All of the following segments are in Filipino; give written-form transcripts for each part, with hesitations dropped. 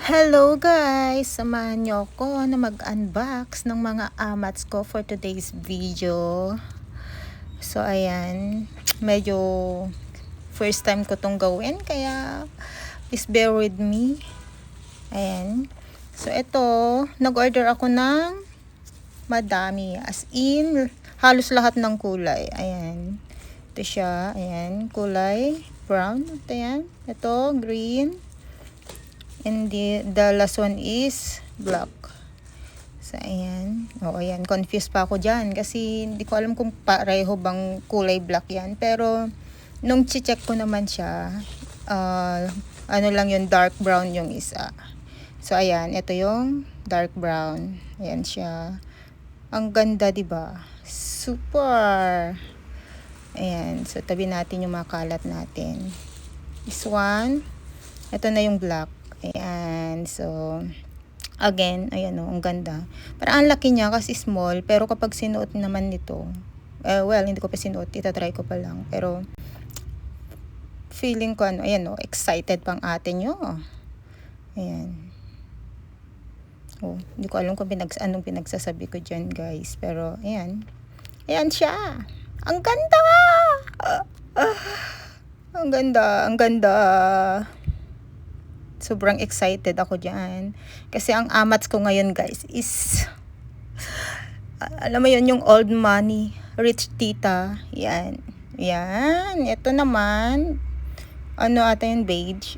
Hello guys! Samahan niyo ako na mag-unbox ng mga amats ko for today's video. So ayan, medyo first time ko tong gawin kaya please bear with me. Ayan. So ito, nag-order ako ng madami. As in, halos lahat ng kulay. Ayan. Ito siya. Ayan, kulay brown. Ito yan. Ito, green. And the last one is black. So, ayan. O, ayan. Confused pa ako dyan. Kasi, hindi ko alam kung pareho bang kulay black yan. Pero, nung check ko naman siya, ano lang yung dark brown yung isa. So, ayan. Ito yung dark brown. Ayan siya. Ang ganda, diba? Super! Ayan. So, tabi natin yung mga kalat natin. This one. Ito na yung black. Ayan, so, again, ayan o, ang ganda. Parang ang laki niya kasi small, pero kapag sinuot naman nito, well, hindi ko pa sinuot, itatry ko pa lang. Pero, feeling ko, ayan o, excited pang ate nyo. Ayan. Oh, hindi ko alam kung anong pinagsasabi ko dyan, guys. Pero, ayan. Ayan siya. Ang ganda! Ang ganda, ang ganda. Sobrang excited ako dyan. Kasi ang amats ko ngayon guys is, alam mo yun, yung old money, rich tita. Yan. Yan. Ito naman, ano ata yung beige.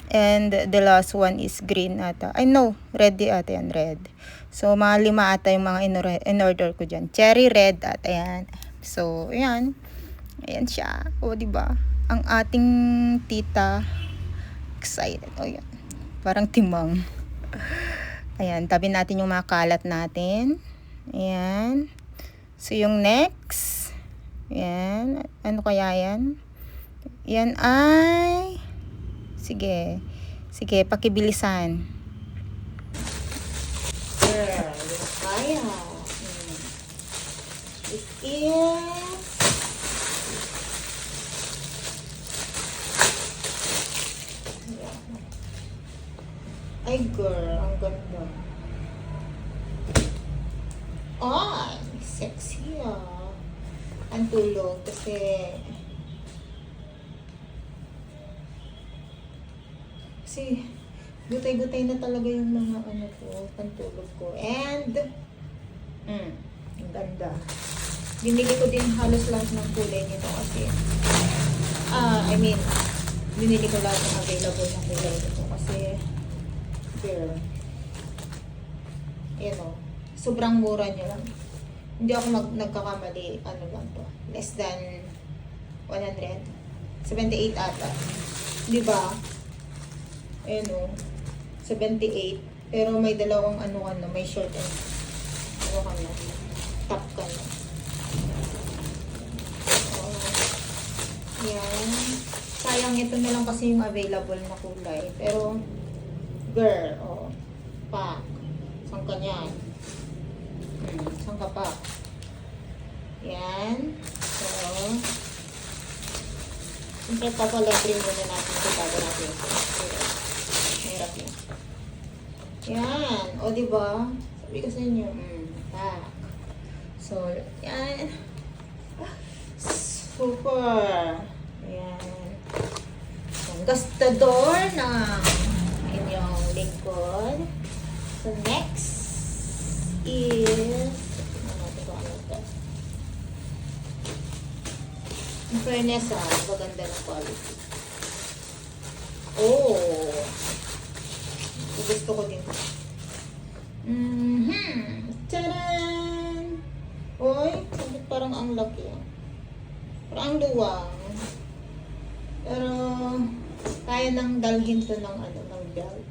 And the last one is green ata. I know, red ata yan, red. So, mga 5 ata yung mga in-order ko dyan. Cherry red ata yan. So, yan. Ayan siya. O, diba? Ang ating tita, excited. O yan. Parang timang. Ayan. Tabi natin yung mga kalat natin. Ayan. So, yung next. Ayan. Ano kaya yan? Yan ay... Sige. Sige, pakibilisan. Girl, kaya. It is... Ay, girl, ang ganda. Ay, sexy ah. Ang tulog kasi gutay-gutay na talaga yung mga ano ko, pantulog ko. And, ang ganda. Binili ko din halos lahat ng kulay nito kasi, binili ko lahat ng available na kulay nito kasi, girl, you know, sobrang mura niya lang. Hindi ako nagkakamali, ano lang to, less than 100, 78 ata. Diba? Ayan o, 78. Pero may dalawang ano, may short and top ka na. So, yan. Sayang ito na lang kasi yung available na kulay. Pero, girl, oh, pak. Saan ka niyan? Saan ka pa? Yan. So, siyempre papalagrin muna natin ito bago natin. Mahirap yan. Yan. O, diba? Sabi ko sa inyo, pak. So, yan. Super. Yan. Ang gastador ng inyong lingkod. So, next is, in fairness, maganda ng quality. Oh! Gusto ko din. Tadaan! Uy, parang ang laki. Parang ang luwang. Pero, kaya nang dalhin to ng belt.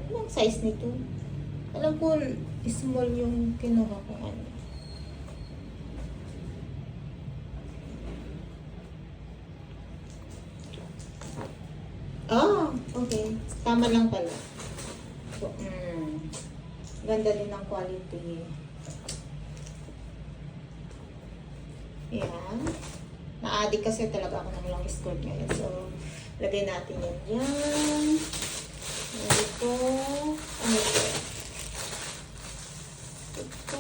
Anong size nito? Alam ko, small yung kinuha ko ano. Okay. Tama lang pala. So, ganda din ng quality. Yan. Na-addict kasi talaga ako ng long skirt ngayon. So, lagay natin yan dyan. Ito, ano ito? Ito,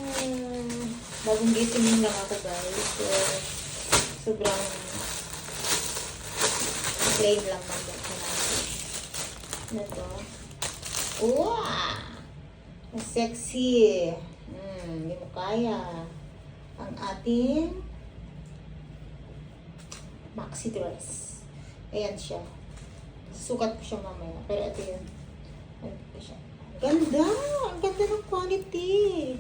bagong gising lang ako guys. So, sobrang plain lang mag-box na natin. Ano to? Wow! Sexy! Hindi mo kaya. Ang ating maxi dress. Ayan siya. Sukat ko siya mamaya. Pero ito yun. Ito siya. Ganda! Ang ganda ng quality.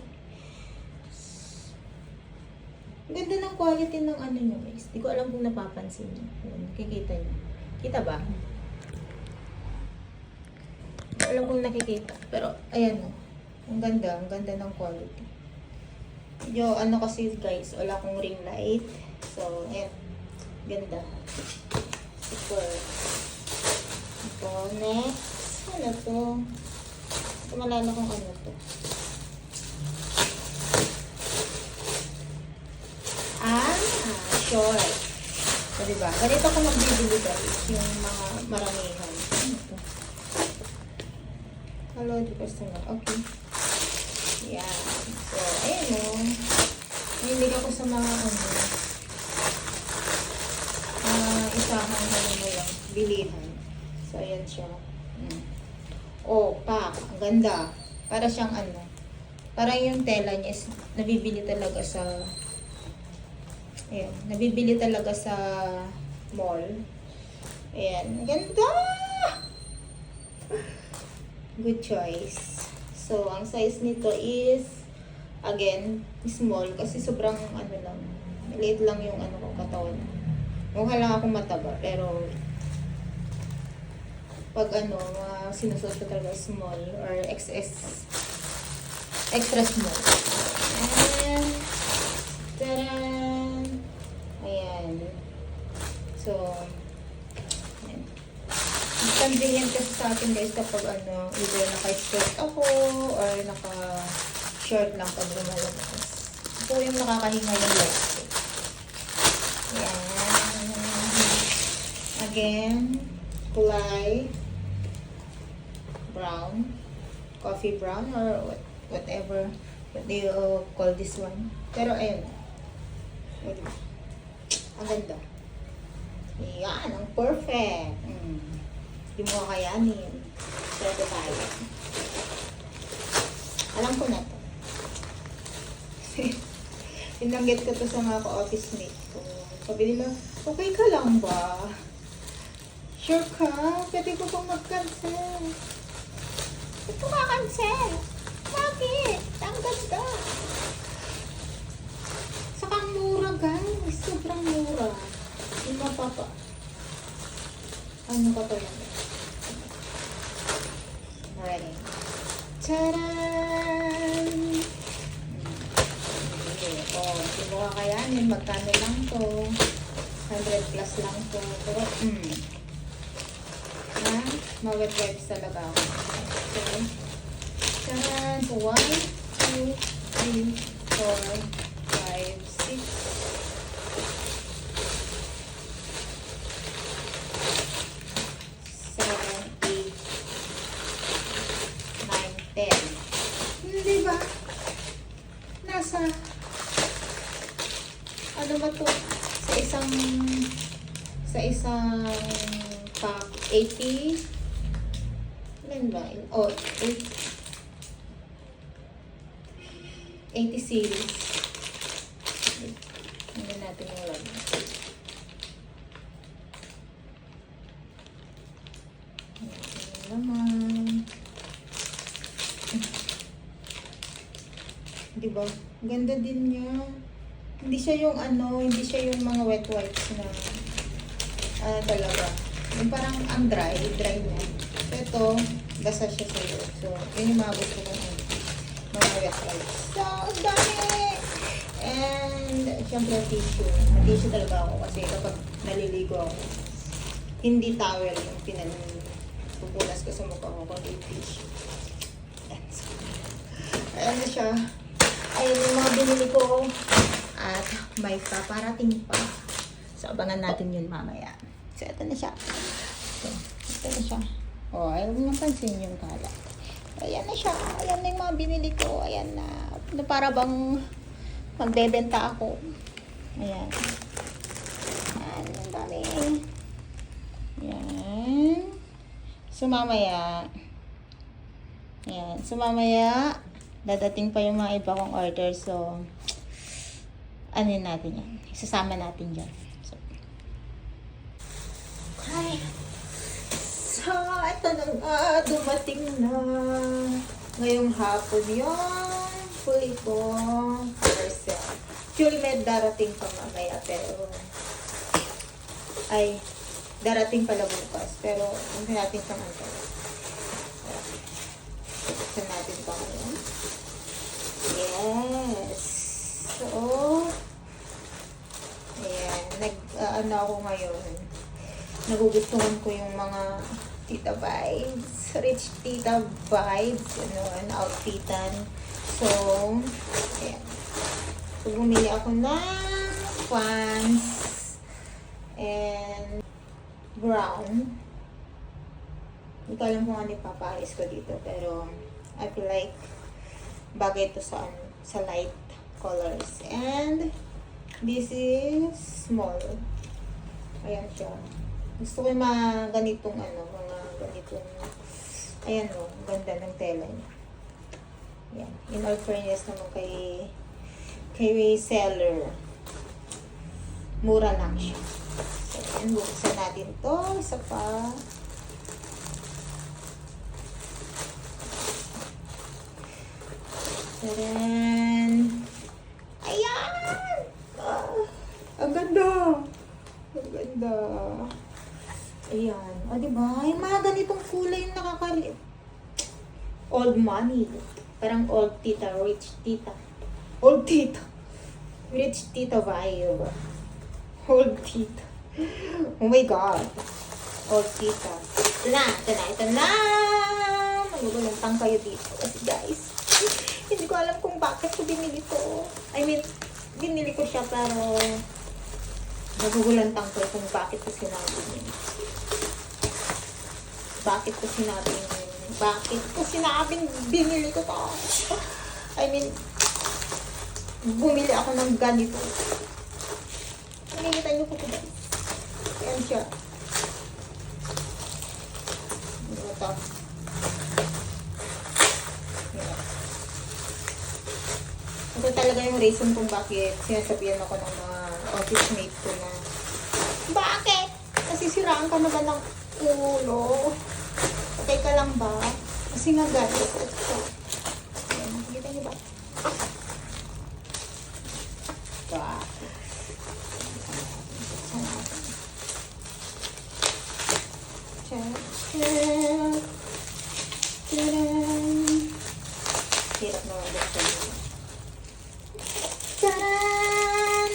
Ang ganda ng quality ng ano nyo guys. Di ko alam kung napapansin nyo. Nakikita nyo. Kita ba? Di ko alam kung nakikita. Pero ayan o. Ang ganda ng quality. Medyo ano kasi guys, wala akong ring light. So, ayan. Ganda. Super. Ito, next. Ano to? Ito malala kung ano to. Short. So, diba? Ganito ko magbibili guys. Yung mga maramihan. Ano to? Hello, the customer. Okay. Yan. So, ayan o. Nilig ako sa mga isahan mo lang. Bilihan. So, ayan siya. Oh, pak. Ang ganda. Para siyang parang yung tela niya is nabibili talaga sa ayan. Nabibili talaga sa mall. Ayan. Ang ganda! Good choice. So, ang size nito is again, small kasi sobrang lang. Maliit lang yung ko katawan. Mukha lang akong mataba pero pag sinusuot ko talaga small or XS extra small. And taran! Ayan. So, ayan. Convenient kasi sa akin guys kapag either naka-skirt ako or naka-short lang pag lumalabas. Ito yung nakakahinga yung legs ko. Ayan. Again, kulay brown, coffee brown or whatever what do you call this one. Pero ayan. Ang ganda. Yan, ang perfect. Hindi mo kakayanin. Pwede tayo. Alam ko na to. Tinanggit ko to sa mga ka-office mate ko. Sabi nila, okay ka lang ba? Sure ka? Pwede ko pang mag-cancel. Ito ka-cancel. Bakit? Ang ganda. Saka mura guys. Sobrang mura. Hindi mapapa. Ano ka pa yan? Alright. Taran! Oh, hindi mo kakayanin. Magkano lang to? 100 plus lang to. Pero, mawet wipes talaga ako. Okay. Taran! So, 1, 2, 3, 4, 5, 6, 7, 8, 9, 10. Hindi ba? Nasa ano ba to? Sa isang pack 80. Ano ba? Oh, 80 series. Hindi natin yung log. Naman. Diba? Ganda din niya. Hindi siya yung hindi siya yung mga wet wipes na talaga. Yung parang ang dry niya. Ito, basa siya sa loob. So, yun yung mga gusto ko mga wet wipes. So, ang dami! And, syempre, tissue. Tissue talaga ako kasi kapag naliligo ako, hindi towel yung pupunas ko sa mukha ko, kundi tissue. Ayan na siya. Ayan yung mga binili ko. At may paparating pa. So, abangan natin yun mamaya. So, ito na siya. So, ito na siya. Oh, ayaw mo mapansin yung kalat. Ayan na siya. Ayan na yung mga binili ko. Ayan na. Na para bang magbebenta ako. Ayan. Ayan, ang dami. Ayan. So, mamaya, ayan. So, mamaya, dadating pa yung mga iba kong order. So, ano natin yan. Isasama natin dyan. So, hi. So, ito na nga. Dumating na. Ngayong hapon yung huli ko parcel. Actually, may darating pa mamaya. Pero, ay, darating pala bukas. Pero, hindi natin sa mga. Buksan natin pa ngayon. Yes. So, ayan. Ano ako ngayon. Nagugustuhan ko yung mga tita vibes. Rich tita vibes. Outfitan. So, ayan. So, bumili ako ng pants and brown. Hindi ko alam kung ano ipapaayos ko dito. Pero, I feel like bagay ito sa light colors. And, this is small. Ayan siya. Gusto ko yung mga ganitong ayan o, ganda ng tela niya. Ayan. In all fairness naman kay reseller. Mura lang siya. So, ayan, buksan natin to. Isa pa. Taran! Ayan! Ang ganda! Ang ganda! Ayan. O, diba? Yung mga ganitong kulay yung nakakalit. Old money. Parang old tita, rich tita. Old tita. Rich tita vibe. Old tita. Oh my God. Old tita. Ito na. Magugulantang kayo dito. Kasi guys, hindi ko alam kung bakit ko binili to. I mean, binili ko siya pero magugulantang kayo kung bakit ko sinabi. Bakit ko sinabing binili ko to? I mean, bumili ako ng ganito. Nakikita niyo po ito guys. Ayan siya. Ito. Ito talaga yung reason kung bakit sinasabihan ako ng mga office mate ko na bakit? Nasisiraan ka na ba ng ulo? Patay ka lang ba? Kasi nga guys, ito. Ayan, nakikita niyo ba? Ito. Check. Hirap na mag-buksan mo. Taran!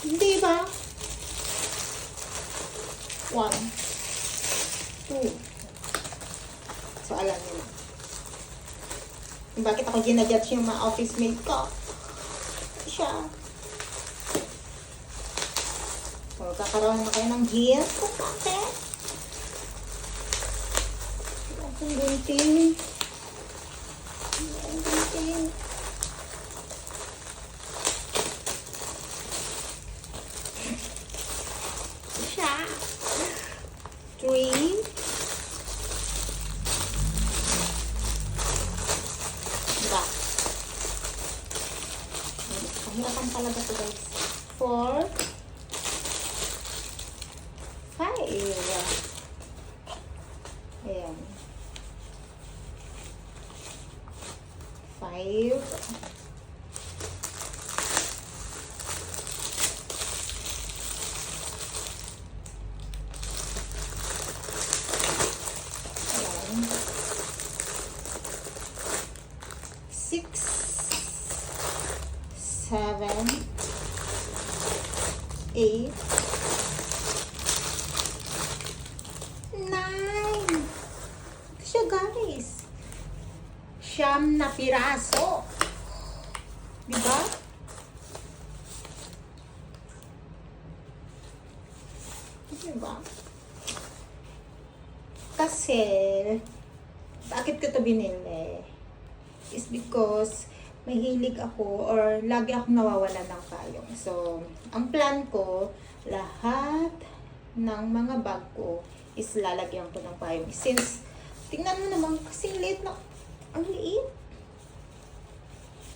Hindi ba? 1, 2. So, alam niyo na. Kung bakit ako ginajudge yung mga office mate ko. Siya. O, kakaroon na kayo ng gift. Kung bakit? Ang gunting. Ang gunting. Siya. 3. Diba? Kahirapan talaga ito guys. 4. 5. Ayan. 5. Ayan. 6. 7. 8. 9. Ito siya guys. Siyam na piraso. Diba? Diba? Kasi, bakit ko to binili? Is because mahilig ako or lagi akong nawawalan ng payong. So, ang plan ko, lahat ng mga bag ko is lalagyan ko ng payong. Since, tingnan mo naman, kasing liit na, ang liit.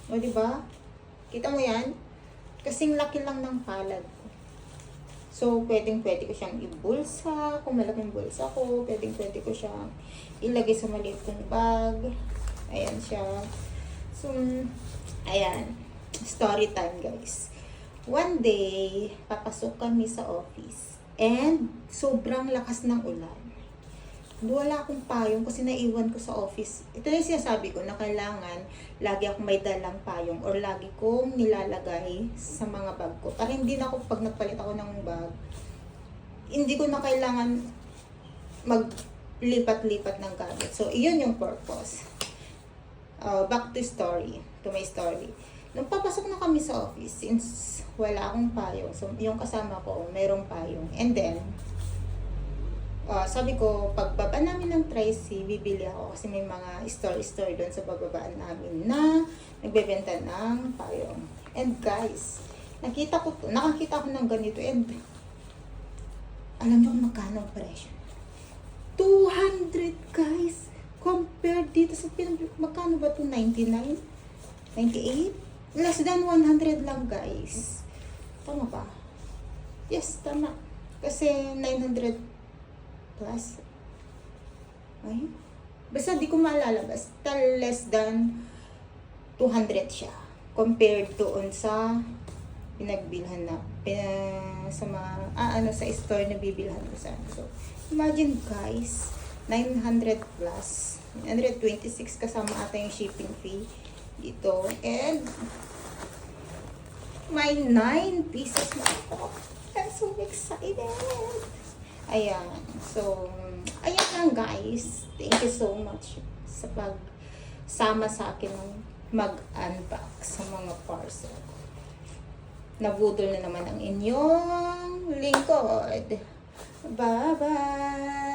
O, diba? Kita mo yan? Kasing laki lang ng palad ko. So, pwedeng-pwede ko siyang ibulsa. Kung malaking bulsa ko, pwedeng-pwede ko siyang ilagay sa maliit kong bag. Ayan siya. So, ayan. Story time, guys. One day, papasok kami sa office. And, sobrang lakas ng ulan. Wala akong payong kasi naiwan ko sa office. Ito na yung sinasabi ko na kailangan lagi akong may dalang payong or lagi kong nilalagay sa mga bag ko. Para hindi na ako, pag nagpalit ako ng bag, hindi ko na kailangan maglipat-lipat ng gamit. So, iyon yung purpose. Back to story. To my story. Nung papasok na kami sa office, since wala akong payong, so yung kasama ko, mayroong payong. And then, sabi ko, pagbaba namin ng Tracy, bibili ako kasi may mga store doon sa bababaan namin na nagbebenta ng payong. And guys, nakakita ko ng ganito and alam niyo kung magkano ang presyo? 200 guys! Compared dito sa magkano ba ito? 99? 98? Less than 100 lang guys. Tama ba? Yes, tama. Kasi 900 plus. Ay? Basta di ko maalala. Basta less than 200 siya. Compared doon sa pinagbilhan na sa mga sa store na bibilhan ko sa so imagine guys 900 plus 926 kasama ata yung shipping fee dito and may 9 pieces na ako. I'm so excited. Ayan. So, ayan lang guys. Thank you so much sa pagsama sa akin ng mag-unbox sa mga parcel. Nabudol na naman ang inyong lingkod. Bye-bye!